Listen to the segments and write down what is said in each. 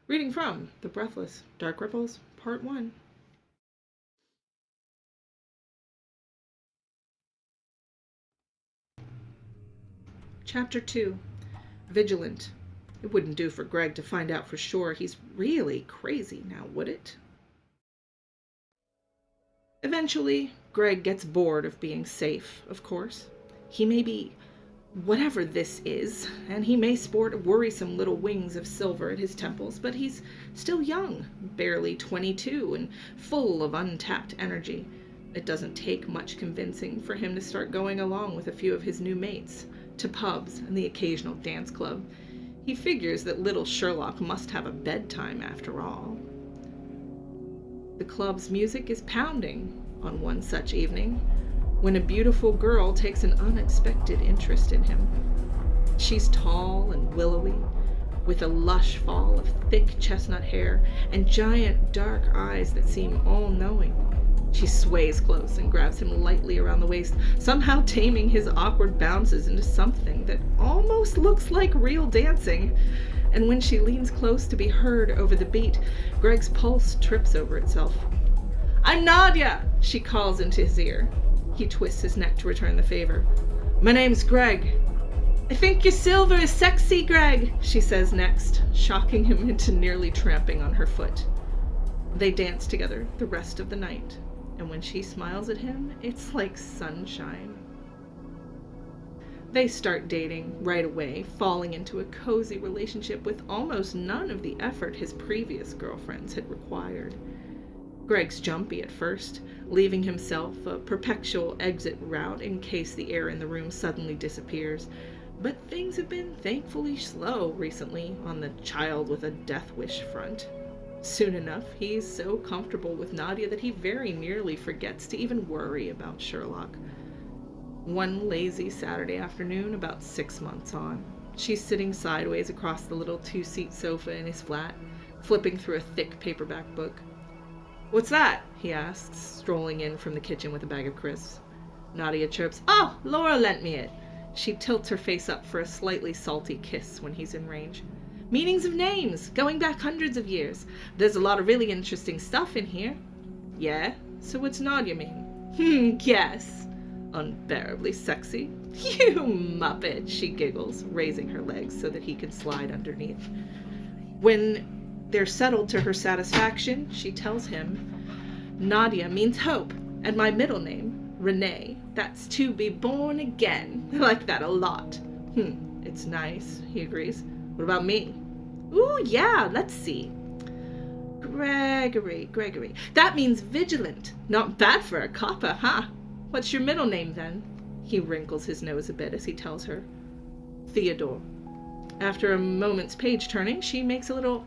Reading from The Breathless, Dark Ripples, Part 1. Chapter 2. Vigilant. It wouldn't do for Greg to find out for sure he's really crazy now, would it? Eventually, Greg gets bored of being safe, of course. He may be whatever this is, and he may sport worrisome little wings of silver at his temples, but he's still young, barely 22, and full of untapped energy. It doesn't take much convincing for him to start going along with a few of his new mates, to pubs and the occasional dance club. He figures that little Sherlock must have a bedtime after all. The club's music is pounding on one such evening, when a beautiful girl takes an unexpected interest in him. She's tall and willowy, with a lush fall of thick chestnut hair and giant dark eyes that seem all-knowing. She sways close and grabs him lightly around the waist, somehow taming his awkward bounces into something that almost looks like real dancing. And when she leans close to be heard over the beat, Greg's pulse trips over itself. "I'm Nadia!" she calls into his ear. He twists his neck to return the favor. "My name's Greg." "I think your silver is sexy, Greg," she says next, shocking him into nearly tramping on her foot. They dance together the rest of the night, and when she smiles at him, it's like sunshine. They start dating right away, falling into a cozy relationship with almost none of the effort his previous girlfriends had required. Greg's jumpy at first, leaving himself a perpetual exit route in case the air in the room suddenly disappears. But things have been thankfully slow recently on the child with a death wish front. Soon enough, he's so comfortable with Nadia that he very nearly forgets to even worry about Sherlock. One lazy Saturday afternoon, about 6 months on, she's sitting sideways across the little 2-seat sofa in his flat, flipping through a thick paperback book. "What's that?" he asks, strolling in from the kitchen with a bag of crisps. Nadia chirps, "Oh, Laura lent me it." She tilts her face up for a slightly salty kiss when he's in range. "Meanings of names, going back hundreds of years. There's a lot of really interesting stuff in here." "Yeah? So what's Nadia mean?" Guess." "Unbearably sexy." "You muppet," she giggles, raising her legs so that he can slide underneath. When they're settled to her satisfaction, she tells him, "Nadia means hope, and my middle name, Renee, that's to be born again." I like that a lot. It's nice," he agrees. "What about me?" "Ooh, yeah, let's see. Gregory. That means vigilant. Not bad for a copper, huh? What's your middle name, then?" He wrinkles his nose a bit as he tells her. "Theodore." After a moment's page-turning, she makes a little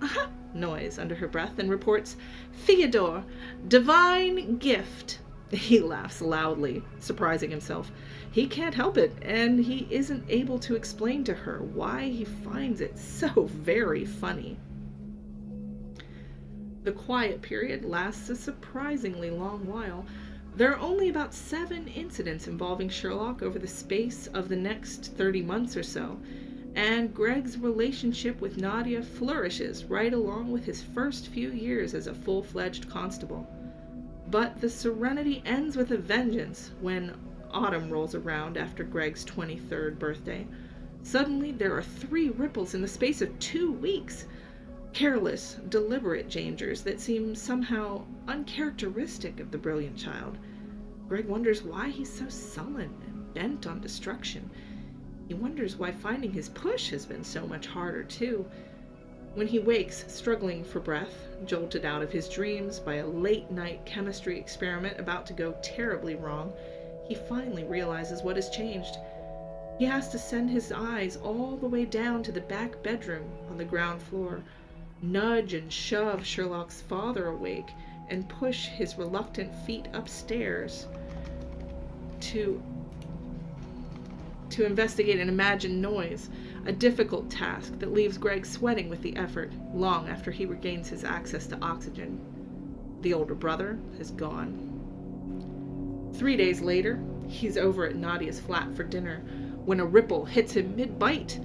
noise under her breath and reports, "Theodore, divine gift." He laughs loudly, surprising himself. He can't help it, and he isn't able to explain to her why he finds it so very funny. The quiet period lasts a surprisingly long while. There are only about 7 incidents involving Sherlock over the space of the next 30 months or so, and Greg's relationship with Nadia flourishes right along with his first few years as a full-fledged constable. But the serenity ends with a vengeance when autumn rolls around after Greg's 23rd birthday. Suddenly there are 3 ripples in the space of 2 weeks. Careless, deliberate dangers that seem somehow uncharacteristic of the brilliant child. Greg wonders why he's so sullen and bent on destruction. He wonders why finding his push has been so much harder, too. When he wakes, struggling for breath, jolted out of his dreams by a late-night chemistry experiment about to go terribly wrong, he finally realizes what has changed. He has to send his eyes all the way down to the back bedroom on the ground floor, nudge and shove Sherlock's father awake, and push his reluctant feet upstairs to investigate an imagined noise, a difficult task that leaves Greg sweating with the effort long after he regains his access to oxygen. The older brother has gone. 3 days later, he's over at Nadia's flat for dinner when a ripple hits him mid-bite.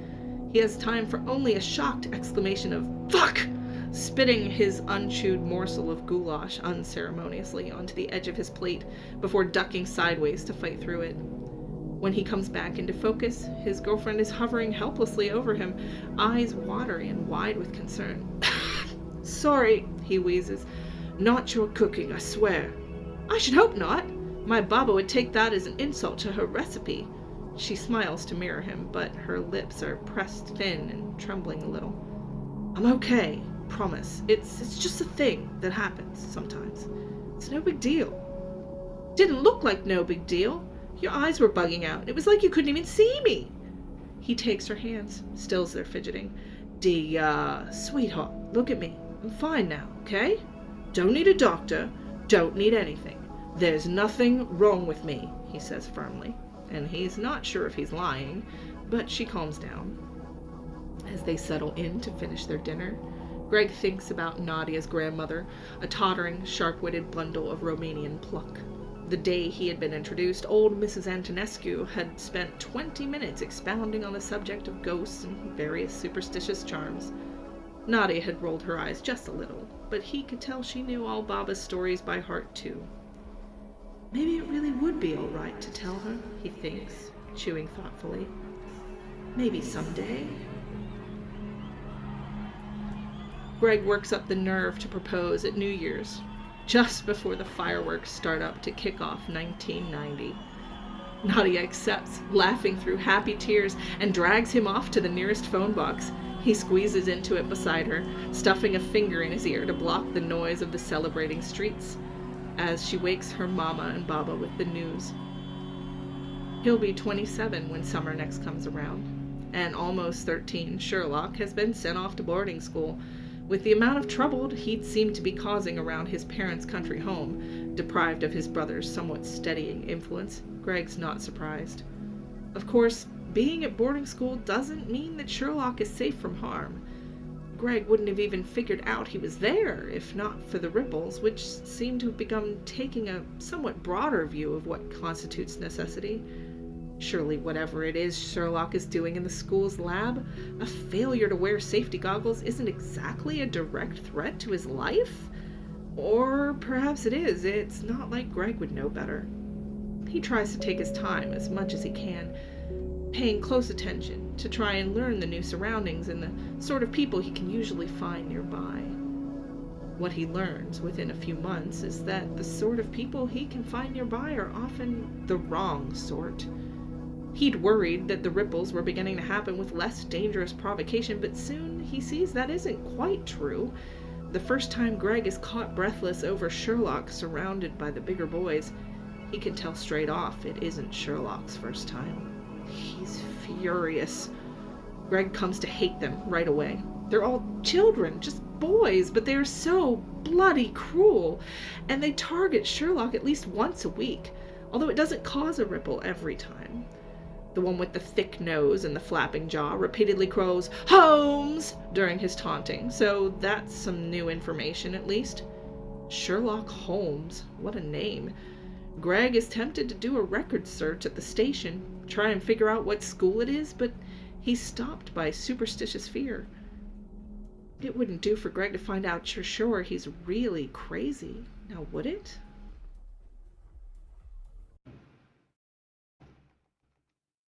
He has time for only a shocked exclamation of "Fuck!" spitting his unchewed morsel of goulash unceremoniously onto the edge of his plate before ducking sideways to fight through it. When he comes back into focus, his girlfriend is hovering helplessly over him, eyes watery and wide with concern. "Sorry," he wheezes. "Not your cooking, I swear." "I should hope not. My Baba would take that as an insult to her recipe." She smiles to mirror him, but her lips are pressed thin and trembling a little. "I'm okay, promise. It's just a thing that happens sometimes. It's no big deal." "Didn't look like no big deal. Your eyes were bugging out. It was like you couldn't even see me." He takes her hands, stills their fidgeting. Sweetheart, look at me. I'm fine now, okay? Don't need a doctor. Don't need anything. There's nothing wrong with me," he says firmly. And he's not sure if he's lying, but she calms down. As they settle in to finish their dinner, Greg thinks about Nadia's grandmother, a tottering, sharp-witted bundle of Romanian pluck. The day he had been introduced, old Mrs. Antonescu had spent 20 minutes expounding on the subject of ghosts and various superstitious charms. Nadia had rolled her eyes just a little, but he could tell she knew all Baba's stories by heart, too. Maybe it really would be all right to tell her, he thinks, chewing thoughtfully. Maybe someday. Greg works up the nerve to propose at New Year's, just before the fireworks start up to kick off 1990. Nadia accepts, laughing through happy tears, and drags him off to the nearest phone box. He squeezes into it beside her, stuffing a finger in his ear to block the noise of the celebrating streets, as she wakes her mama and Baba with the news. He'll be 27 when summer next comes around, and almost 13, Sherlock has been sent off to boarding school. With the amount of trouble he'd seemed to be causing around his parents' country home, deprived of his brother's somewhat steadying influence, Greg's not surprised. Of course, being at boarding school doesn't mean that Sherlock is safe from harm. Greg wouldn't have even figured out he was there if not for the ripples, which seem to have begun taking a somewhat broader view of what constitutes necessity. Surely whatever it is Sherlock is doing in the school's lab, a failure to wear safety goggles isn't exactly a direct threat to his life? Or perhaps it is. It's not like Greg would know better. He tries to take his time as much as he can, paying close attention to try and learn the new surroundings and the sort of people he can usually find nearby. What he learns within a few months is that the sort of people he can find nearby are often the wrong sort. He'd worried that the ripples were beginning to happen with less dangerous provocation, but soon he sees that isn't quite true. The first time Greg is caught breathless over Sherlock surrounded by the bigger boys, he can tell straight off it isn't Sherlock's first time. He's furious. Greg comes to hate them right away. They're all children, just boys, but they are so bloody cruel, and they target Sherlock at least once a week, although it doesn't cause a ripple every time. The one with the thick nose and the flapping jaw repeatedly crows, "Holmes!" during his taunting, so that's some new information at least. Sherlock Holmes, what a name. Greg is tempted to do a record search at the station, try and figure out what school it is, but he's stopped by superstitious fear. It wouldn't do for Greg to find out for sure he's really crazy, now would it?